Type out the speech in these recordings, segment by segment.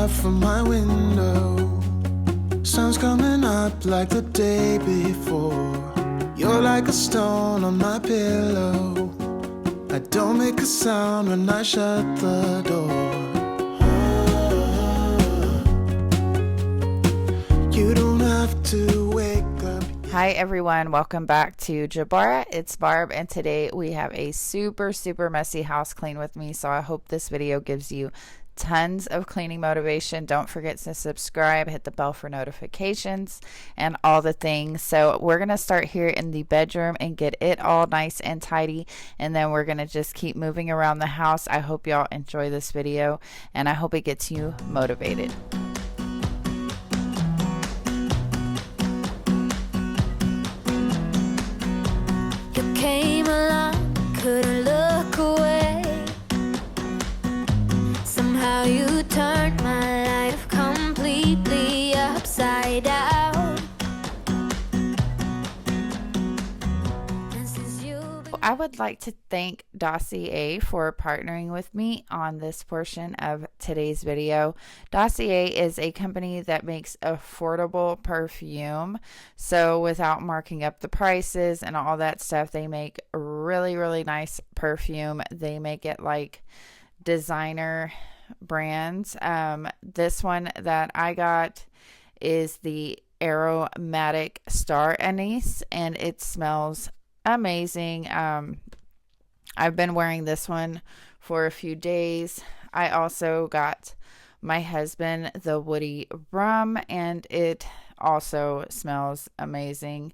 out from my window. Sun's coming up like the day before. You're like a stone on my pillow. I don't make a sound when I shut the door. You don't have to wake up. Hi everyone, welcome back to Jabara. It's Barb, and today we have a super messy house clean with me, so I hope this video gives you tons of cleaning motivation. Don't forget to subscribe, hit the bell for notifications, and all the things. So we're gonna start here in the bedroom and get it all nice and tidy, and then we're gonna just keep moving around the house. I hope y'all enjoy this video, and I hope it gets you motivated. Came along, couldn't look away. Somehow you turned my life completely upside down. And since I would like to thank Dossier for partnering with me on this portion of today's video. Dossier is a company that makes affordable perfume. So without marking up the prices and all that stuff, they make really nice perfume. They make it like designer brands. This one that I got is the aromatic star anise, and it smells amazing. I've been wearing this one for a few days. I also got my husband the woody rum, and it also smells amazing.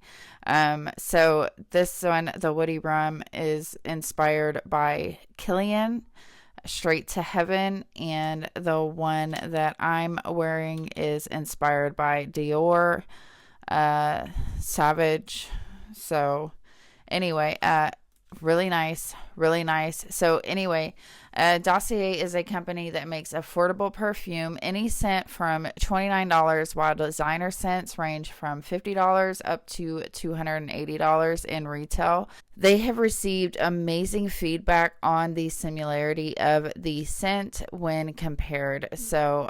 So this one, the woody rum, is inspired by Killian, Straight to Heaven, and the one that I'm wearing is inspired by Dior, Savage. So anyway, really nice. So anyway, Dossier is a company that makes affordable perfume, any scent from $29, while designer scents range from $50 up to $280 in retail. They have received amazing feedback on the similarity of the scent when compared. So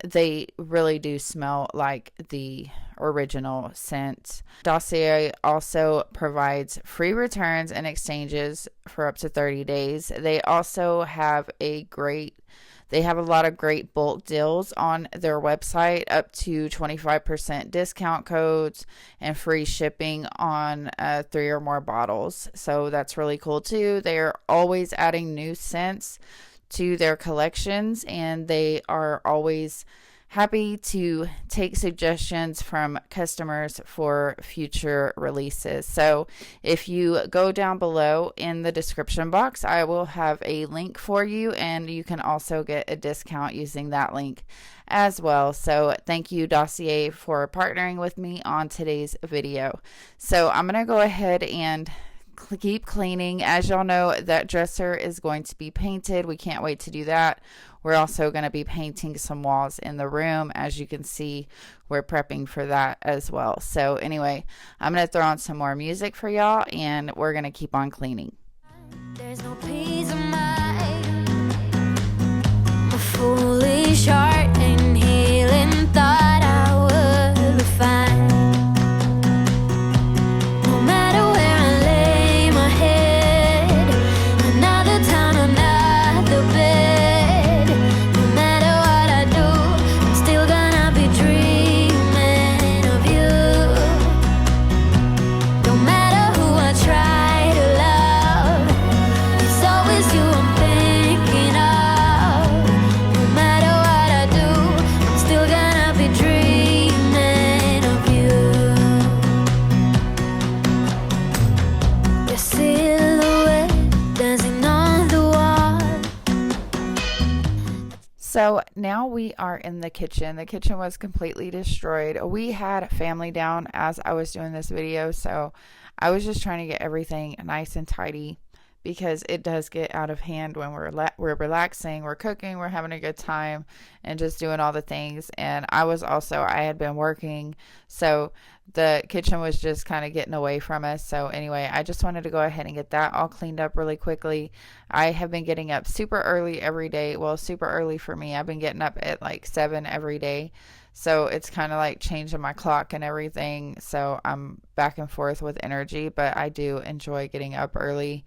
they really do smell like the original scent. Dossier also provides free returns and exchanges for up to 30 days. They also have a lot of great bulk deals on their website, up to 25% discount codes and free shipping on 3 or more bottles. So that's really cool too. They are always adding new scents to their collections, and they are always happy to take suggestions from customers for future releases. So if you go down below in the description box, I will have a link for you, and you can also get a discount using that link as well. So thank you, Dossier, for partnering with me on today's video. So I'm going to go ahead and keep cleaning. As y'all know, that dresser is going to be painted. We can't wait to do that. We're also going to be painting some walls in the room. As you can see, we're prepping for that as well. So anyway, I'm going to throw on some more music for y'all, and we're going to keep on cleaning. there's no peace of mind, a foolish heart and healing thought I would be fine. No matter where I lay my head, another time, another bed. No matter what I do, I'm still gonna be dreaming of you. No matter who I try to love, it's always you I'm thinking of. No matter what I do, I'm still gonna be dreaming of you. Your silhouette dancing on the wall. So now we are in the kitchen. The kitchen was completely destroyed. We had family down as I was doing this video, so I was just trying to get everything nice and tidy, because it does get out of hand when we're relaxing, we're cooking, we're having a good time, and just doing all the things. And I had been working, so the kitchen was just kind of getting away from us. So anyway, I just wanted to go ahead and get that all cleaned up really quickly. I have been getting up super early every day. Well, super early for me. I've been getting up at like 7 every day. So it's kind of like changing my clock and everything. So I'm back and forth with energy, but I do enjoy getting up early.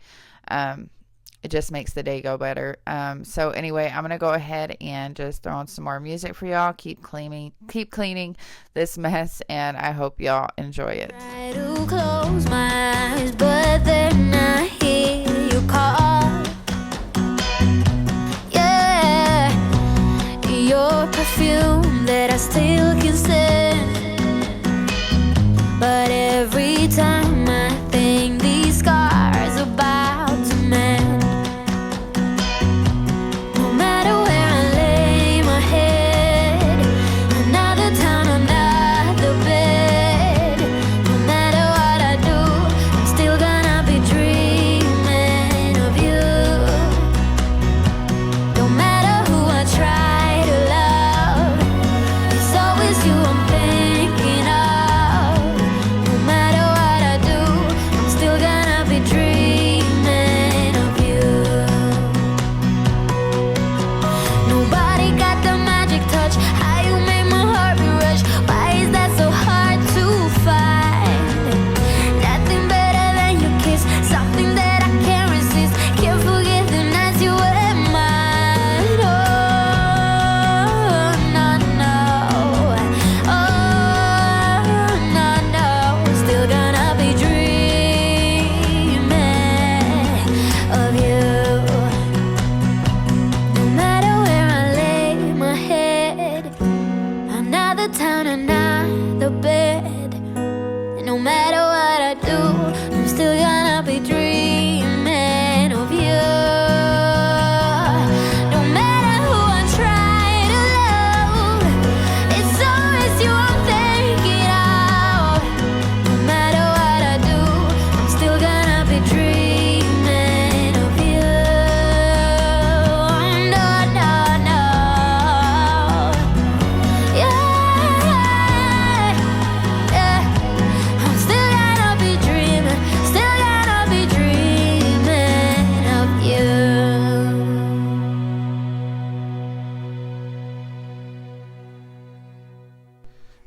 It just makes the day go better. So anyway, I'm going to go ahead and just throw on some more music for y'all. Keep cleaning this mess, and I hope y'all enjoy it. Try to close my eyes, but then I hear you call. Yeah, your perfume that I still can stand. But every time I think these scars are about to mend.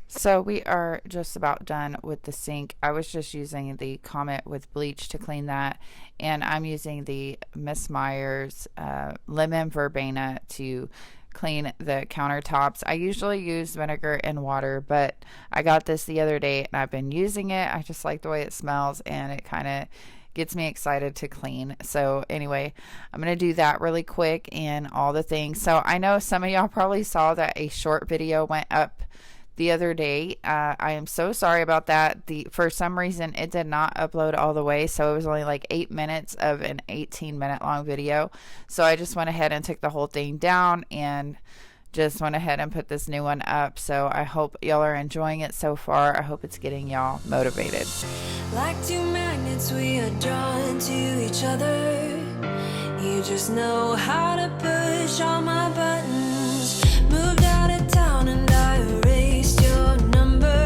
So we are just about done with the sink. I was just using the Comet with bleach to clean that, and I'm using the Miss Meyer's lemon verbena to clean the countertops. I usually use vinegar and water, but I got this the other day and I've been using it. I just like the way it smells, and it kind of gets me excited to clean. So anyway, I'm going to do that really quick and all the things. So I know some of y'all probably saw that a short video went up the other day. I am so sorry about that. For some reason it did not upload all the way, so it was only like 8 minutes of an 18-minute long video. So I just went ahead and took the whole thing down and just went ahead and put this new one up. So I hope y'all are enjoying it so far. I hope it's getting y'all motivated. Like two magnets, we are drawn to each other. You just know how to push all my buttons. Moved out of town and I erased your number,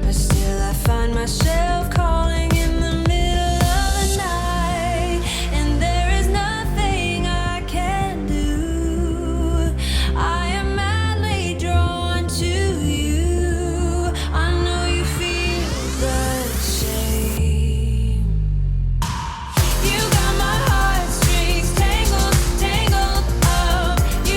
but still I find myself calling in the middle of the night, and there is nothing I can do. I am madly drawn to you. I know you feel the same. You got my heartstrings tangled up. You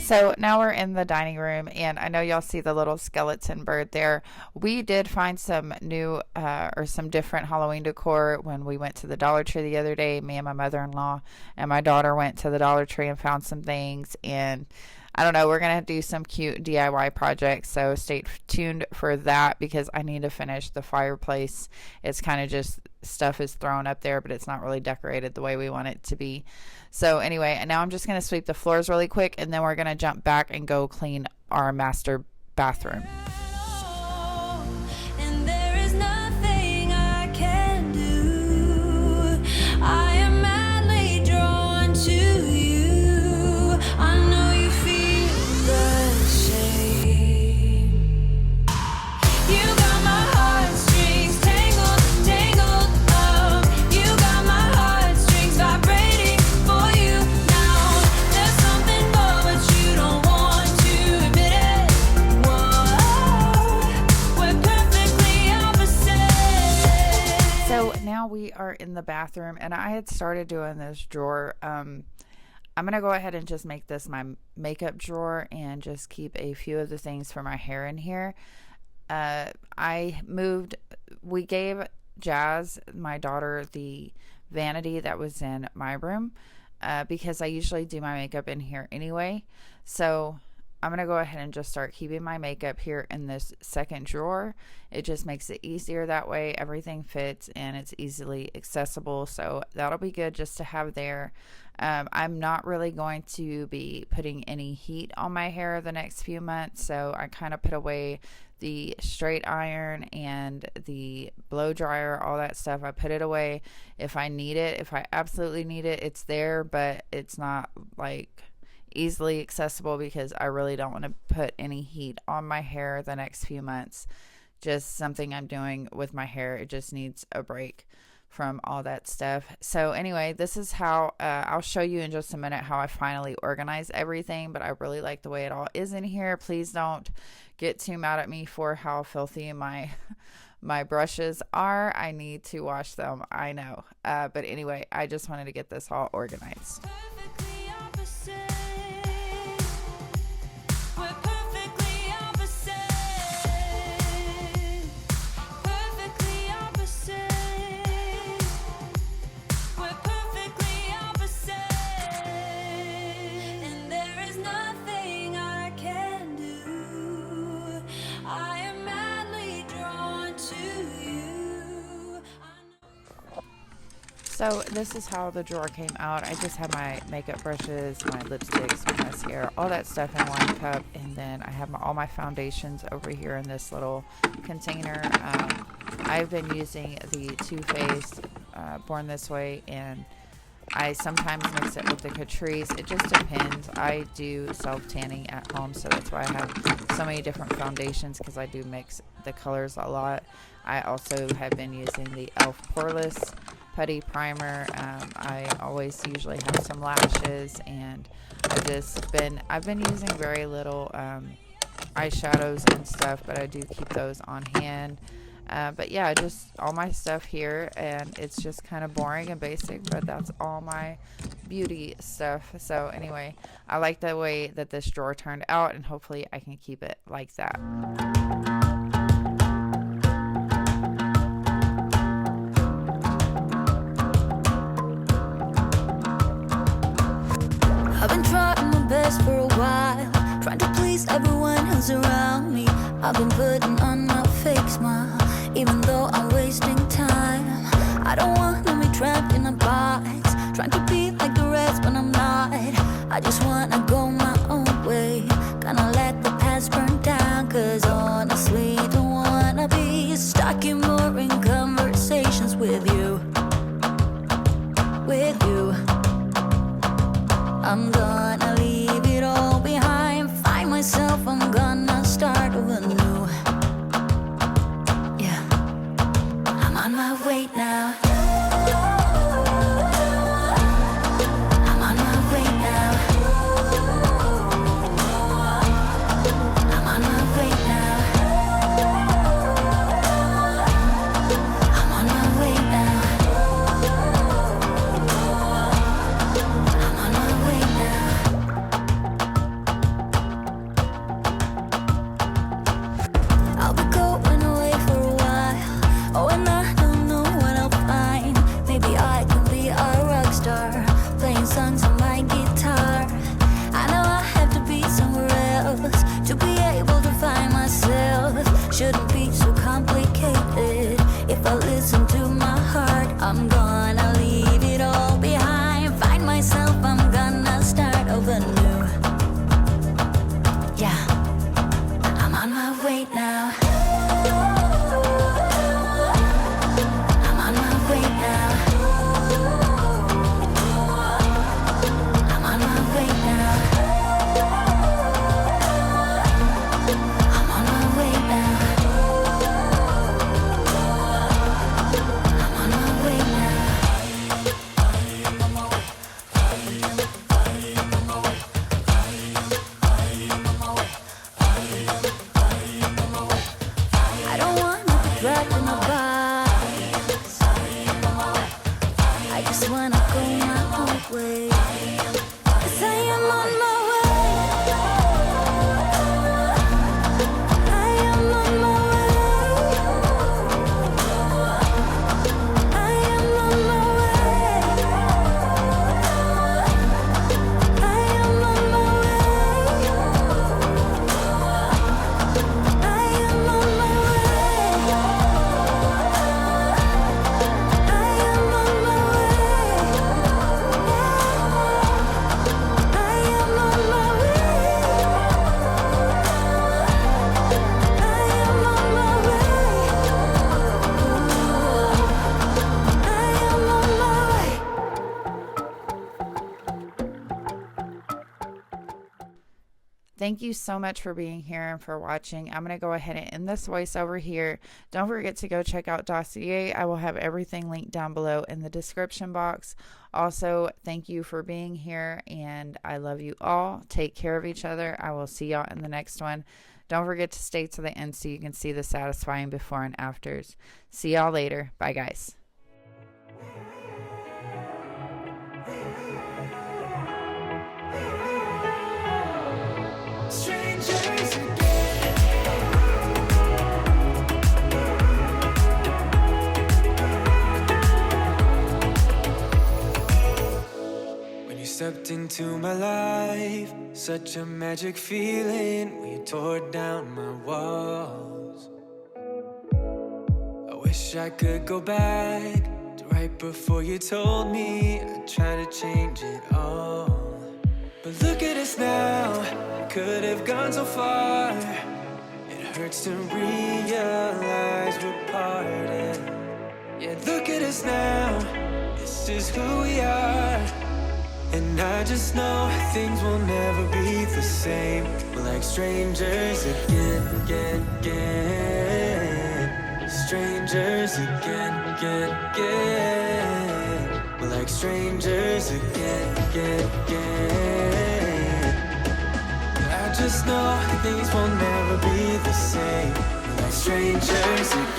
So now we're in the dining room, and I know y'all see the little skeleton bird there. We did find some new or some different Halloween decor when we went to the Dollar Tree the other day. Me and my mother-in-law and my daughter went to the Dollar Tree and found some things, and I don't know, we're going to do some cute DIY projects, so stay tuned for that because I need to finish the fireplace. It's kind of just stuff is thrown up there, but it's not really decorated the way we want it to be. So anyway, and now I'm just going to sweep the floors really quick, and then we're going to jump back and go clean our master bathroom. And there is nothing I can do. I am madly drawn to you. I know you feel the same. You got my heartstrings tangled, tangled up. You got my heartstrings vibrating for you now. There's something more, but you don't want to admit it. Whoa, we're perfectly opposite. So now we are in the bathroom, and I had started doing this drawer. I'm going to go ahead and just make this my makeup drawer and just keep a few of the things for my hair in here. We gave Jazz, my daughter, the vanity that was in my room because I usually do my makeup in here anyway. So I'm going to go ahead and just start keeping my makeup here in this second drawer. It just makes it easier that way. Everything fits and it's easily accessible. So that'll be good just to have there. I'm not really going to be putting any heat on my hair the next few months. So I kind of put away the straight iron and the blow dryer, all that stuff. I put it away if I need it. If I absolutely need it, it's there, but it's not like easily accessible because I really don't want to put any heat on my hair the next few months. Just something I'm doing with my hair. It just needs a break from all that stuff. So anyway, this is how I'll show you in just a minute how I finally organize everything, but I really like the way it all is in here. Please don't get too mad at me for how filthy my brushes are. I need to wash them, I know, but anyway, I just wanted to get this all organized. Perfectly opposite. We're perfectly opposite. Perfectly opposite. We're perfectly opposite. And there is nothing I can do. I am madly drawn to you. So this is how the drawer came out. I just have my makeup brushes, my lipsticks, my mascara, all that stuff in one cup, and then I have all my foundations over here in this little container. I've been using the Too Faced Born This Way, and I sometimes mix it with the Catrice. It just depends. I do self-tanning at home, so that's why I have so many different foundations, because I do mix the colors a lot. I also have been using the e.l.f. Poreless Putty Primer. I always usually have some lashes, and I've been using very little eyeshadows and stuff, but I do keep those on hand. But yeah, just all my stuff here, and it's just kind of boring and basic, but that's all my beauty stuff. So anyway, I like the way that this drawer turned out, and hopefully I can keep it like that. I've been trying my best for a while, trying to please everyone who's around me. I've been putting on my fake smile, even though I'm wasting time. I don't want to be trapped in a box, trying to be like the rest when I'm not. I just want to go my own way, gonna let the past burn down, cause honestly don't wanna be stuck in boring conversations with you. I'm gonna leave it all behind, find myself, I'm gonna start over new. Yeah, I'm on my way now. I'm on my way now. I'm on my way now. I'm on my way now. I'm on my way now. I'm gonna leave it all behind. Find myself, I'm gonna start over new. Yeah, I'm on my way now. I'm on my way now. I'm on my way now. I'm on my way now. I'm on my way now. I don't wanna be dragged in a box. I just wanna go my own way. 'Cause I am on my way. I am on my way. I am on my way. I am on my way. I am on my way. I am on my Thank you so much for being here and for watching. I'm going to go ahead and end this voiceover here. Don't forget to go check out Dossier. I will have everything linked down below in the description box. Also, thank you for being here, and I love you all. Take care of each other. I will see y'all in the next one. Don't forget to stay to the end so you can see the satisfying before and afters. See y'all later. Bye, guys. Strangers again. When you stepped into my life, such a magic feeling when you tore down my walls. I wish I could go back to right before you told me I'd try to change it all. But look at us now, could have gone so far. It hurts to realize we're parted. Yeah, look at us now, this is who we are. And I just know things will never be the same. We're like strangers again, again, again. Strangers again, again, again. We're like strangers again, again, again. I just know things will never be the same. We're like strangers again.